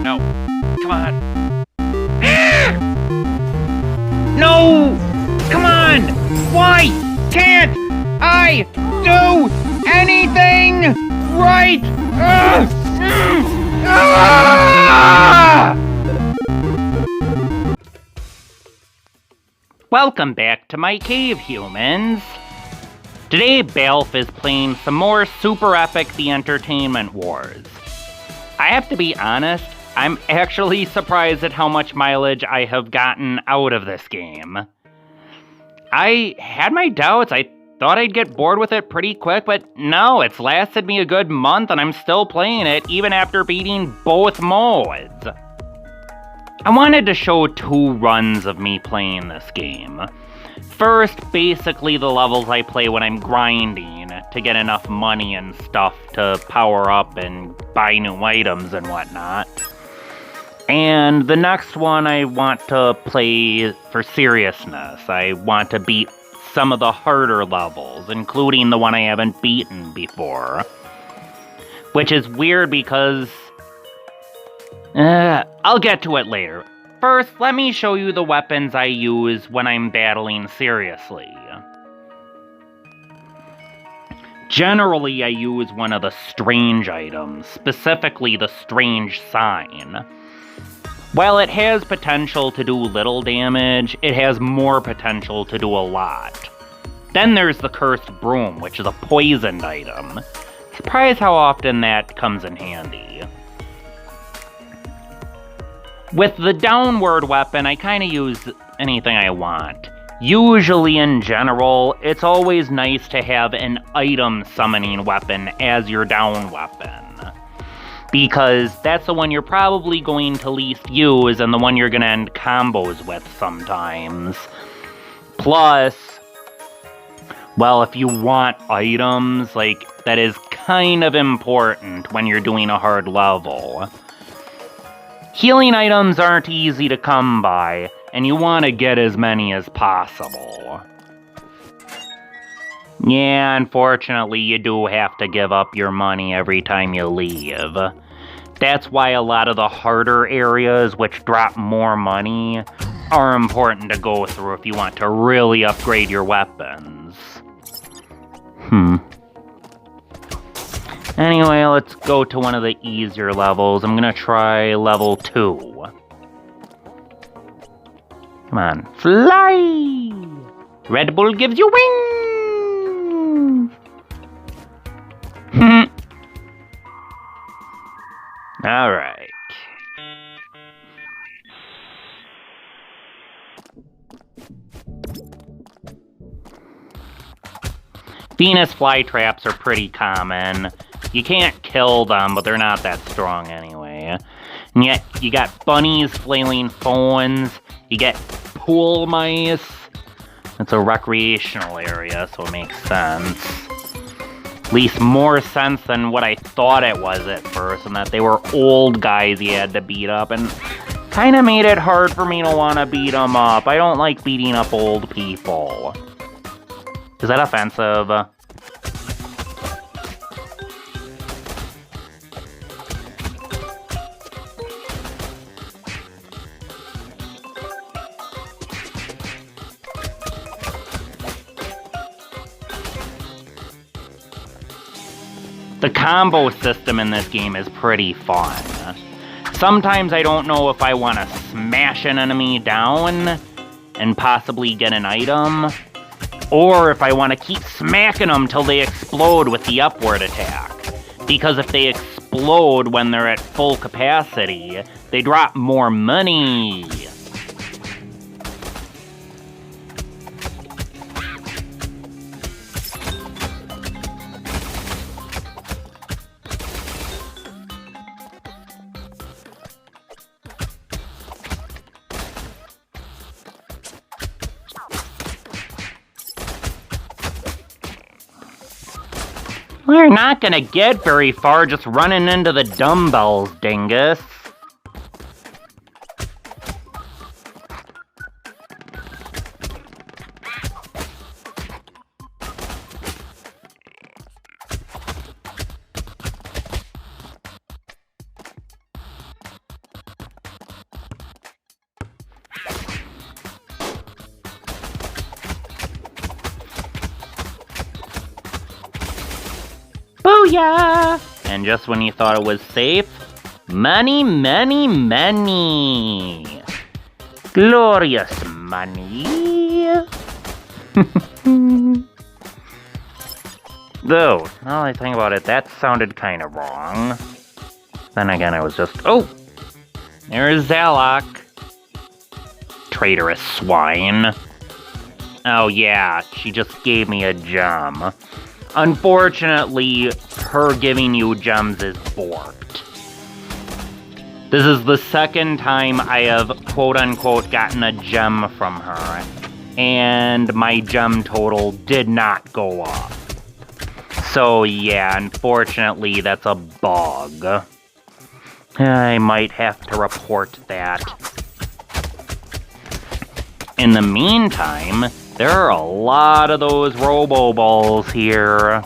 no. Come on. No! Come on! Why can't I do anything right? Welcome back to my cave, humans. Today, Baalf is playing some more SuperEpic The Entertainment Wars. I have to be honest, I'm actually surprised at how much mileage I have gotten out of this game. I had my doubts. I thought I'd get bored with it pretty quick, but no, it's lasted me a good month and I'm still playing it even after beating both modes. I wanted to show 2 runs of me playing this game. First, basically the levels I play when I'm grinding to get enough money and stuff to power up and buy new items and whatnot. And the next one I want to play for seriousness. I want to beat some of the harder levels, including the one I haven't beaten before. Which is weird because... I'll get to it later. First, let me show you the weapons I use when I'm battling seriously. Generally, I use one of the strange items, specifically the strange sign. While it has potential to do little damage, it has more potential to do a lot. Then there's the cursed broom, which is a poisoned item. Surprised how often that comes in handy. With the downward weapon, I kind of use anything I want. Usually, in general, it's always nice to have an item summoning weapon as your down weapon. Because that's the one you're probably going to least use and the one you're going to end combos with sometimes. Plus, well, if you want items, that is kind of important when you're doing a hard level. Healing items aren't easy to come by, and you want to get as many as possible. Yeah, unfortunately, you do have to give up your money every time you leave. That's why a lot of the harder areas, which drop more money, are important to go through if you want to really upgrade your weapons. Anyway, let's go to one of the easier levels. I'm gonna try level 2. Come on, fly! Red Bull gives you wings! Alright. Venus flytraps are pretty common. You can't kill them, but they're not that strong anyway. And yet, you got bunnies, flailing phones, you get pool mice. It's a recreational area, so it makes sense. At least more sense than what I thought it was at first, and that they were old guys you had to beat up, and kinda made it hard for me to wanna beat them up. I don't like beating up old people. Is that offensive? The combo system in this game is pretty fun. Sometimes I don't know if I want to smash an enemy down and possibly get an item, or if I want to keep smacking them till they explode with the upward attack. Because if they explode when they're at full capacity, they drop more money. We're not gonna get very far just running into the dumbbells, dingus. yeah! And just when you thought it was safe, money, money, money! Glorious money! Though, now I think about it, that sounded kind of wrong. Then again, I was just, oh! There's Zalok. Traitorous swine. Oh yeah, she just gave me a gem. Unfortunately, her giving you gems is borked. This is the second time I have quote-unquote gotten a gem from her, and my gem total did not go up. So yeah, unfortunately that's a bug. I might have to report that. In the meantime, there are a lot of those robo-balls here.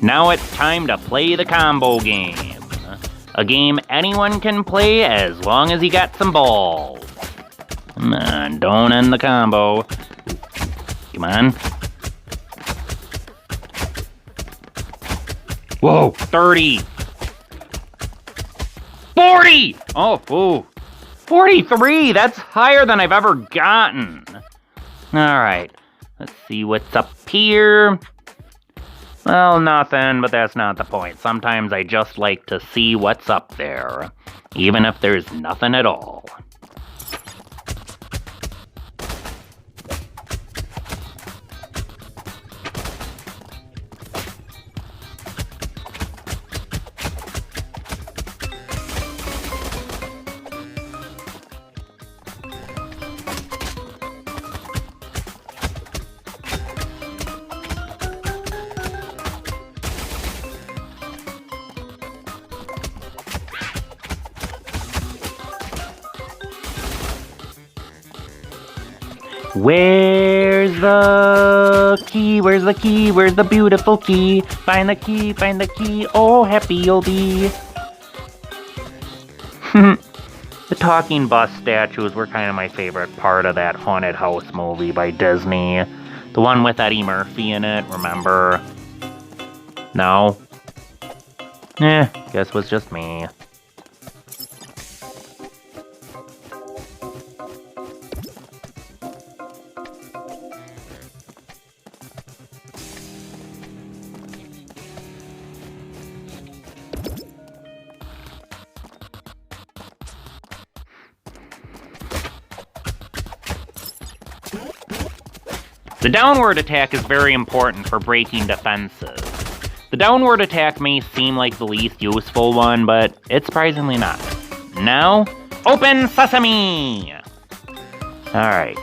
Now it's time to play the combo game. A game anyone can play as long as you got some balls. Come on, don't end the combo. Come on. Whoa, 30. 40! Oh, ooh. 43! That's higher than I've ever gotten. Alright, let's see what's up here. Well, nothing, but that's not the point. Sometimes I just like to see what's up there, even if there's nothing at all. Where's the key? Where's the key? Where's the beautiful key? Find the key, find the key. Oh, happy you'll be. The talking bus statues were kind of my favorite part of that haunted house movie by Disney. The one with Eddie Murphy in it, remember? No? Guess it was just me. The downward attack is very important for breaking defenses. The downward attack may seem like the least useful one, but it's surprisingly not. Now, open sesame! Alright.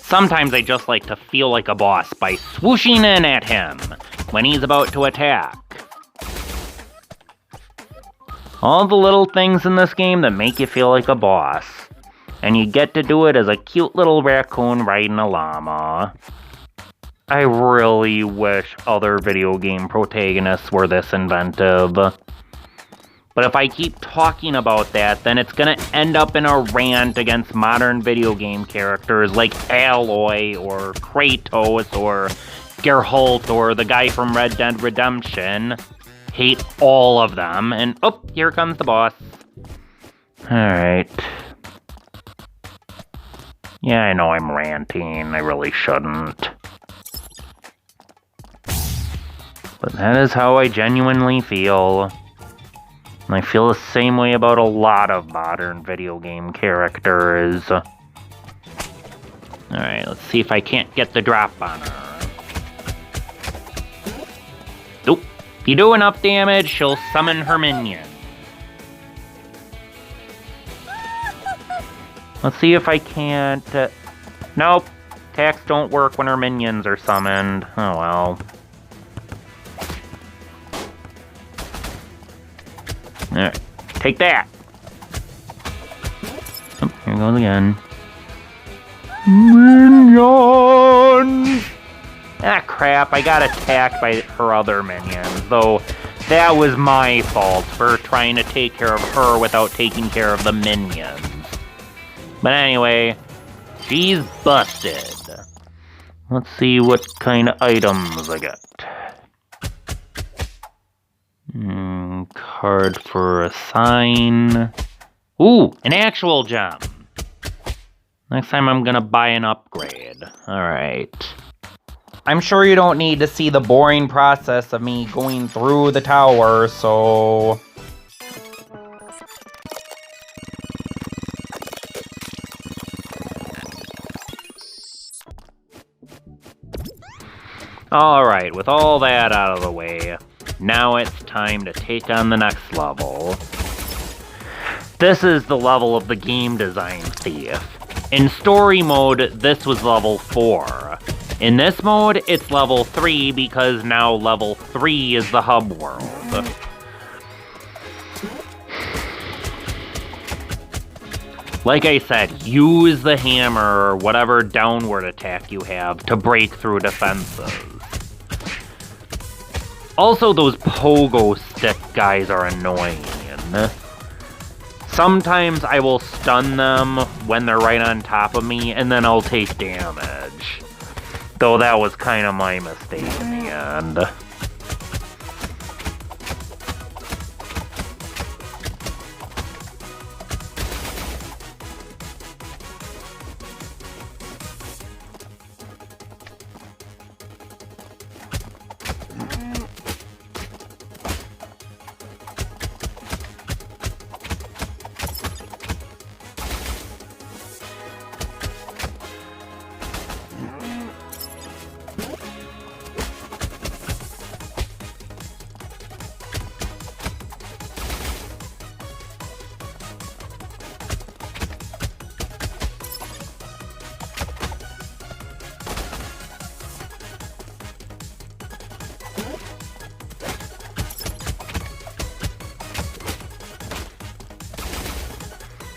Sometimes I just like to feel like a boss by swooshing in at him when he's about to attack. All the little things in this game that make you feel like a boss. And you get to do it as a cute little raccoon riding a llama. I really wish other video game protagonists were this inventive. But if I keep talking about that, then it's gonna end up in a rant against modern video game characters like Aloy, or Kratos, or Geralt, or the guy from Red Dead Redemption. Hate all of them, and oh, here comes the boss. Alright. Yeah, I know I'm ranting. I really shouldn't. But that is how I genuinely feel. And I feel the same way about a lot of modern video game characters. Alright, let's see if I can't get the drop on her. Nope. If you do enough damage, she'll summon her minion. Let's see if I can't... Nope. Attacks don't work when her minions are summoned. Oh well. Alright. Take that! Oh, here goes again. Minions! Ah, crap. I got attacked by her other minions. Though, that was my fault for trying to take care of her without taking care of the minions. But anyway, she's busted. Let's see what kind of items I got. Card for a sign. Ooh, an actual gem. Next time I'm gonna buy an upgrade. Alright. I'm sure you don't need to see the boring process of me going through the tower, so... Alright, with all that out of the way, now it's time to take on the next level. This is the level of the game design thief. In story mode, this was level 4. In this mode, it's level 3 because now level 3 is the hub world. Like I said, use the hammer or whatever downward attack you have to break through defenses. Also, those pogo stick guys are annoying. Sometimes I will stun them when they're right on top of me, and then I'll take damage. Though that was kind of my mistake in the end.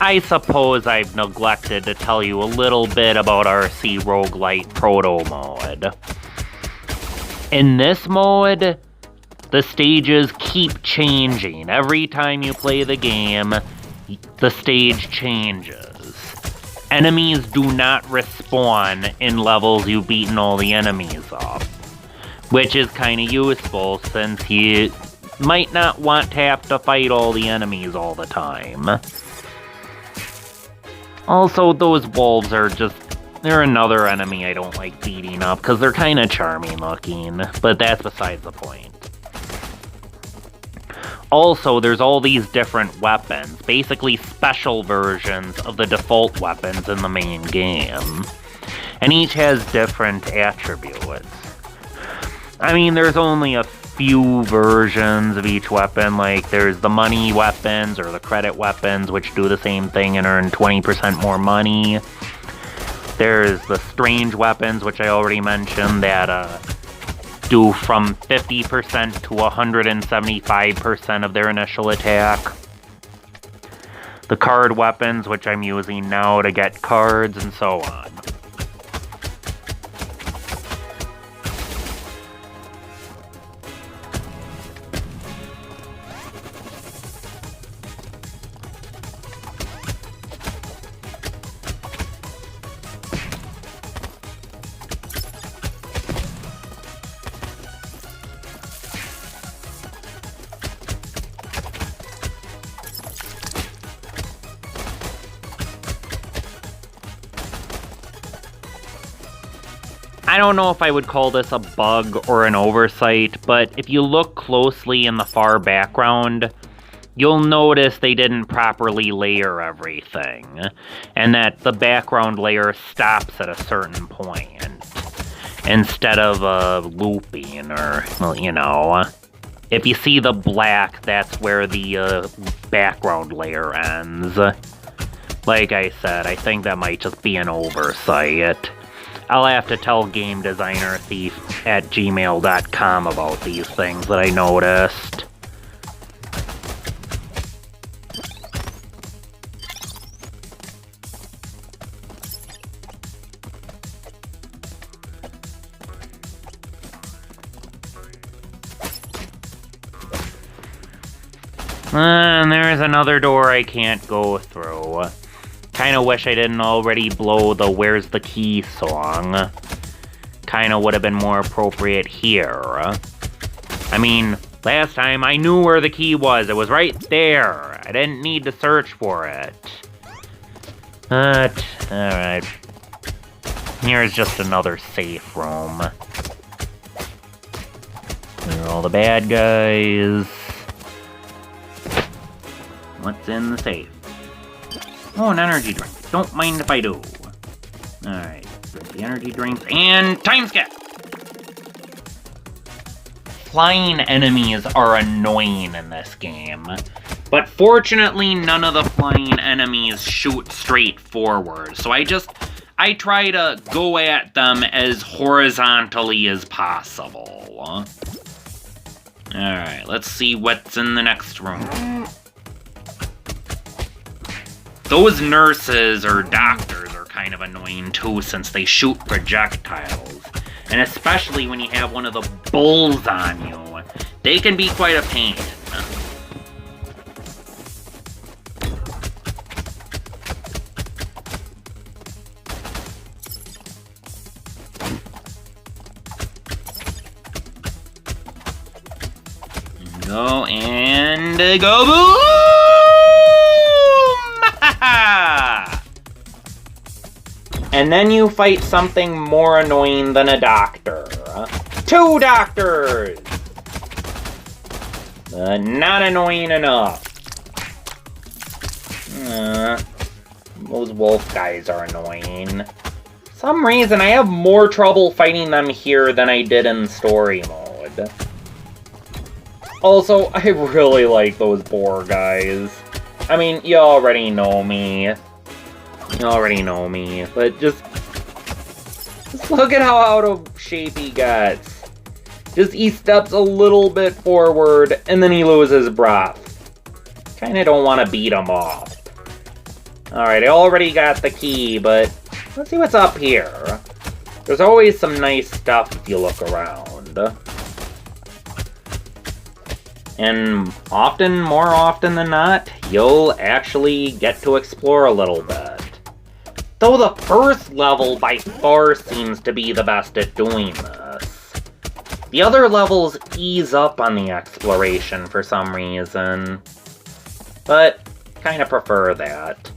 I suppose I've neglected to tell you a little bit about RC Roguelite Proto mode. In this mode, the stages keep changing. Every time you play the game, the stage changes. Enemies do not respawn in levels you've beaten all the enemies up, which is kind of useful since you might not want to have to fight all the enemies all the time. Also, those wolves are they're another enemy I don't like beating up, because they're kind of charming looking, but that's besides the point. Also, there's all these different weapons, basically special versions of the default weapons in the main game. And each has different attributes. I mean, there's only a few versions of each weapon, like there's the money weapons or the credit weapons, which do the same thing and earn 20% more money. There's the strange weapons, which I already mentioned, that do from 50% to 175% of their initial attack. The card weapons, which I'm using now to get cards, and so on. I don't know if I would call this a bug or an oversight, but if you look closely in the far background, you'll notice they didn't properly layer everything, and that the background layer stops at a certain point, instead of looping, or, well, you know, if you see the black, that's where the background layer ends. Like I said, I think that might just be an oversight. I'll have to tell GameDesignerThief@gmail.com about these things that I noticed. And there's another door I can't go through. Kinda wish I didn't already blow the Where's the Key song. Kinda would have been more appropriate here. I mean, last time I knew where the key was. It was right there. I didn't need to search for it. But, alright. Here's just another safe room. There are all the bad guys. What's in the safe? Oh, an energy drink. Don't mind if I do. Alright, drink the energy drinks, and time skip! Flying enemies are annoying in this game, but fortunately none of the flying enemies shoot straight forward, so I try to go at them as horizontally as possible. Alright, let's see what's in the next room. Those nurses or doctors are kind of annoying too, since they shoot projectiles. And especially when you have one of the bulls on you. They can be quite a pain. Go and go boom! And then you fight something more annoying than a doctor. 2 doctors! Not annoying enough. Those wolf guys are annoying. For some reason, I have more trouble fighting them here than I did in story mode. Also, I really like those boar guys. I mean, you already know me. But just look at how out of shape he gets. Just he steps a little bit forward, and then he loses breath. Kinda don't want to beat him off. Alright, I already got the key, but let's see what's up here. There's always some nice stuff if you look around. And more often than not, you'll actually get to explore a little bit. Though the first level by far seems to be the best at doing this. The other levels ease up on the exploration for some reason, but kinda prefer that.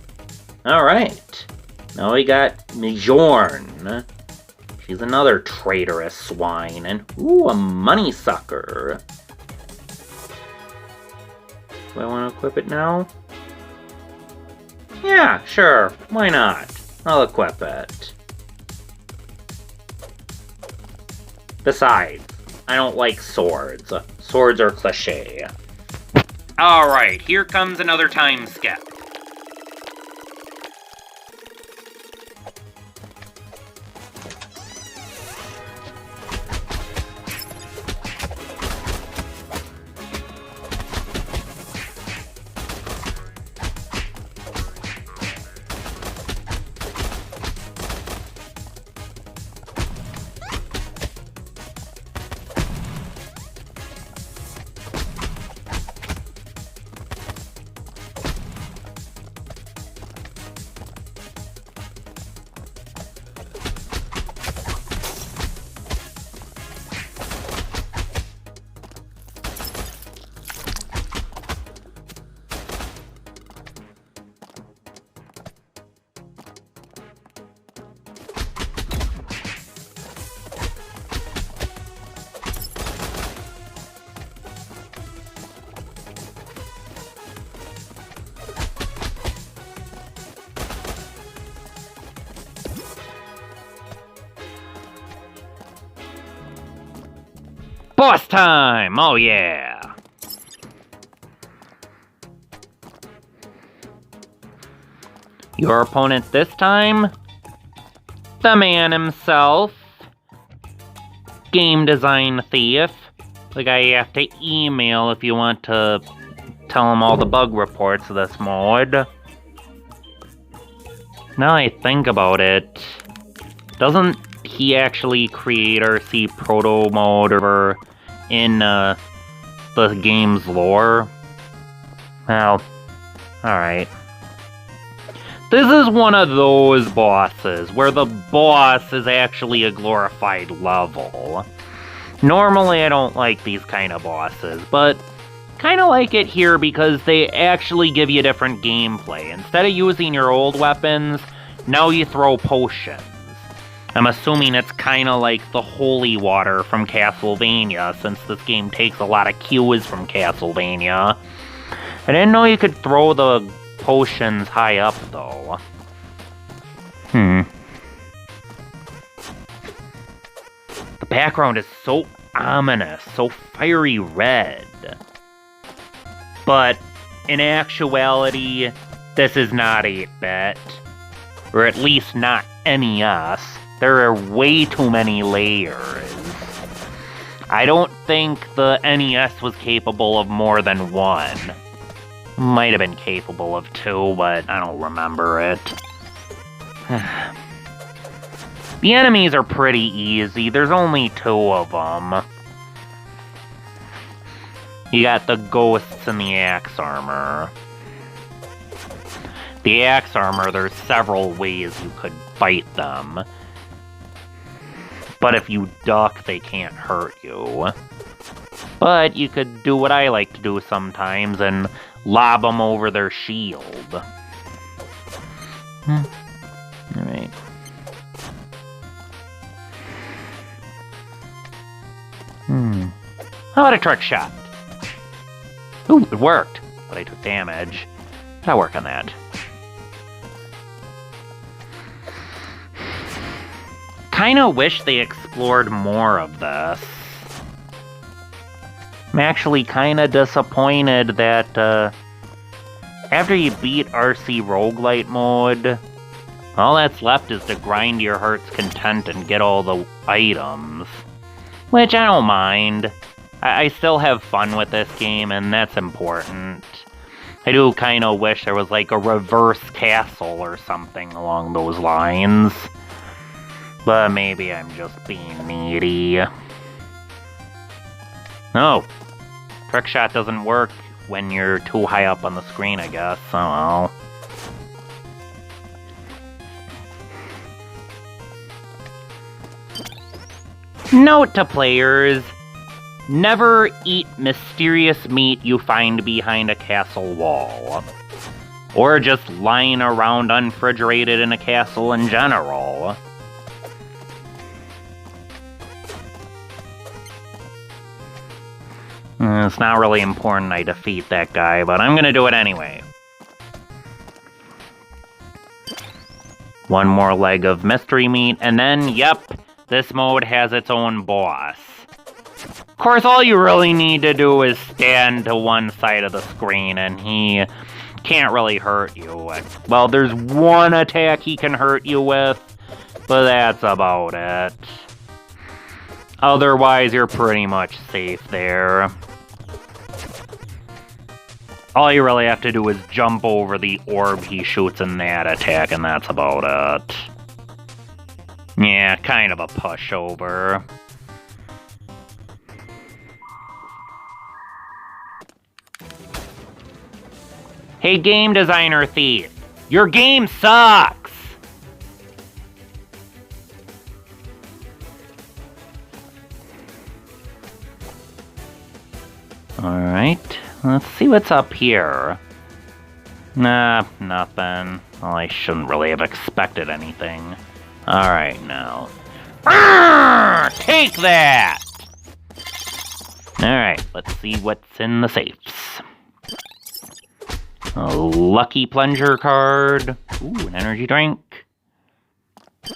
Alright, now we got Mjorn. She's another traitorous swine, and ooh, a money sucker. Do I want to equip it now? Yeah, sure, why not? I'll equip it. Besides, I don't like swords. Swords are cliché. Alright, here comes another time skip. Boss time! Oh yeah! Your opponent this time? The man himself. Game design thief. The guy you have to email if you want to tell him all the bug reports of this mode. Now I think about it, doesn't he actually create RC proto mode over in the game's lore? Well, alright. This is one of those bosses where the boss is actually a glorified level. Normally I don't like these kind of bosses, but kind of like it here because they actually give you different gameplay. Instead of using your old weapons, now you throw potions. I'm assuming it's kind of like the holy water from Castlevania, since this game takes a lot of cues from Castlevania. I didn't know you could throw the potions high up, though. The background is so ominous, so fiery red. But, in actuality, this is not 8-bit. Or at least not NES. There are way too many layers. I don't think the NES was capable of more than one. Might have been capable of 2, but I don't remember it. The enemies are pretty easy. There's only 2 of them. You got the ghosts and the axe armor. The axe armor, there's several ways you could fight them. But if you duck, they can't hurt you. But you could do what I like to do sometimes and lob them over their shield. Alright. How about a trick shot? Ooh, it worked, but I took damage. I'll work on that. Kinda wish they explored more of this. I'm actually kinda disappointed that, after you beat RC Roguelite mode, all that's left is to grind your heart's content and get all the items. Which I don't mind. I still have fun with this game, and that's important. I do kinda wish there was like a reverse castle or something along those lines. But maybe I'm just being needy. No. Trick shot doesn't work when you're too high up on the screen, I guess. Oh well. Note to players. Never eat mysterious meat you find behind a castle wall. Or just lying around unrefrigerated in a castle in general. It's not really important I defeat that guy, but I'm gonna do it anyway. One more leg of mystery meat, and then, yep, this mode has its own boss. Of course, all you really need to do is stand to one side of the screen, and he can't really hurt you. Well, there's one attack he can hurt you with, but that's about it. Otherwise, you're pretty much safe there. All you really have to do is jump over the orb he shoots in that attack, and that's about it. Yeah, kind of a pushover. Hey, game designer thief, your game sucks! Alright, let's see what's up here. Nah, nothing. Well, I shouldn't really have expected anything. Alright, now. Arrgh! Take that! Alright, let's see what's in the safes. A lucky plunger card. Ooh, an energy drink.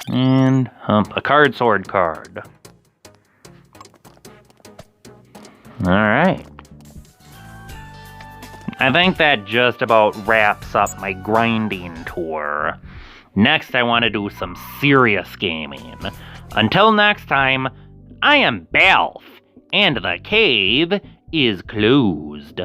And a card sword card. Alright. I think that just about wraps up my grinding tour. Next, I want to do some serious gaming. Until next time, I am Baalf, and the cave is closed.